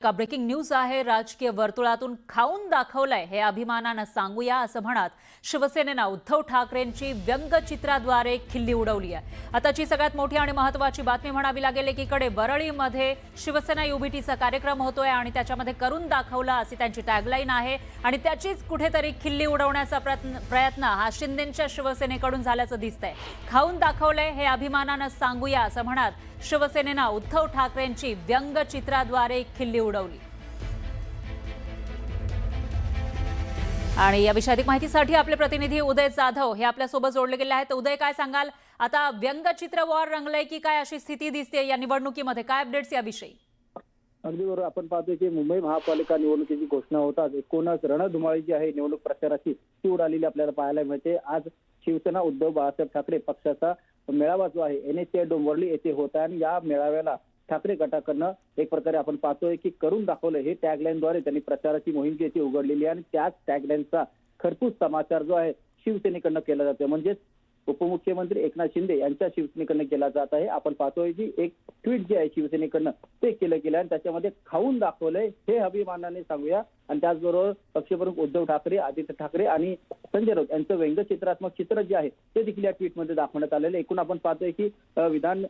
का breaking news आहे। राजकीय वर्तुळातून खाऊन दाखवलंय हे अभिमानानं सांगूया असं म्हणत शिवसेनेनं उद्धव ठाकरेंची व्यंगचित्राद्वारे खिल्ली उडवली आहे। आताची सगळ्यात मोठी आणि महत्त्वाची बातमी म्हणावी लागेल। एकीकडे वरळीमध्ये शिवसेना युबीटीचा कार्यक्रम होतोय आणि त्याच्यामध्ये करून दाखवला अशी त्यांची टॅगलाईन आहे आणि त्याचीच कुठेतरी खिल्ली उडवण्याचा प्रयत्न हा शिंदेंच्या शिवसेनेकडून झाल्याचं दिसतंय। खाऊन दाखवलंय हे अभिमानानं सांगूया असं म्हणत शिवसेनेनं उद्धव ठाकरेंची व्यंगचित्राद्वारे खिल्ली उडवली। आणि या विषयी अधिक माहितीसाठी आपले प्रतिनिधी उदय जाधव हे आपल्या सोबत जोडले गेले आहेत। उदय, काय सांगाल, आता व्यंगचित्र वॉर रंगलंय की काय अशी स्थिती दिसते या निवडणुकीमध्ये? काय अपडेट्स याविषयी? अगदी बरोबर, आपण पाहतोय की मुंबई महापालिका निवडणुकीची घोषणा होताच एकूणच रणधुमाळी जी आहे निवडणूक प्रचाराची ती उडालेली आपल्याला पाहायला मिळते। आज शिवसेना उद्धव बाळासाहेब ठाकरे पक्षाचा मेळावा जो आहे NSCI डोंबिवली येथे होता आणि या मेळाव्याला ठाकरे गटाकडनं एक प्रकारे आपण पाहतोय की करून दाखवलं हे टॅगलाईनद्वारे त्यांनी प्रचाराची मोहीम जी ती उघडलेली आहे आणि त्याच टॅगलाईनचा खरपूस समाचार जो आहे शिवसेनेकडनं केला जातोय। म्हणजेच उपमुख्यमंत्री एकनाथ शिंदे यांच्या शिवसेनेकडनं केला जात आहे। आपण पाहतोय की एक ट्विट जे आहे शिवसेनेकडनं ते केलं गेलं आणि त्याच्यामध्ये खाऊन दाखवलंय हे अभिमानाने सांगूया। आणि त्याचबरोबर पक्षप्रमुख उद्धव ठाकरे, आदित्य ठाकरे आणि संजय राऊत यांचं व्यंगचित्रात्मक चित्र जे आहे ते देखील या ट्विटमध्ये दाखवण्यात आलेलं। एकूण आपण पाहतोय की विधान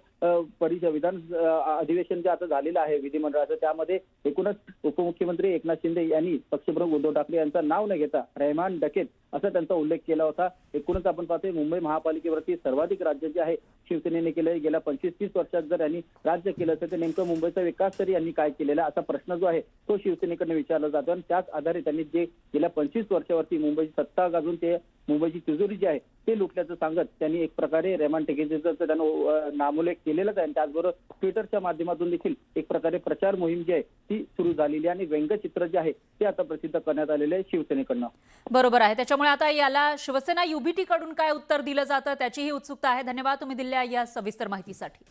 अधिवेशन जे आता झालेलं आहे विधिमंडळाचं त्यामध्ये एकूणच उपमुख्यमंत्री एकनाथ शिंदे यांनी पक्षप्रमुख उद्धव ठाकरे यांचं नाव न घेता रहमान डकेत असा त्यांचा उल्लेख केला होता। एकूणच आपण पाहतोय मुंबई महापालिकेवरती सर्वाधिक राज्य जे आहे शिवसेनेने केलं। गेल्या 25-30 वर्षात जर यांनी राज्य केलं तर नेमकं मुंबईचा विकास तरी यांनी काय केलेला असा प्रश्न जो आहे तो शिवसेनेकडनं विचारला जातो आणि त्याच आधारे त्यांनी जे गेल्या 25 वर्षावरती मुंबईची सत्ता गाजून ते मुंबईची तिजोरी जी आहे ते लुटल्याचं सांगत त्यांनी एक प्रकारे रहमान डकेतीचा त्यानं नामोल्लेख केलेलाच आहे। त्याचबरोबर ट्विटरच्या माध्यमातून देखील एक प्रकारे प्रचार मोहीम जी आहे ती सुरू झालेली आहे आणि व्यंगचित्र जे आहे ते आता प्रसिद्ध करण्यात आलेले आहे शिवसेनेकडनं। बरोबर आहे, त्याच्यामुळे आता याला शिवसेना युबीटी कडून काय उत्तर दिलं जातं त्याचीही उत्सुकता आहे। धन्यवाद तुम्ही दिलेल्या या सविस्तर माहितीसाठी।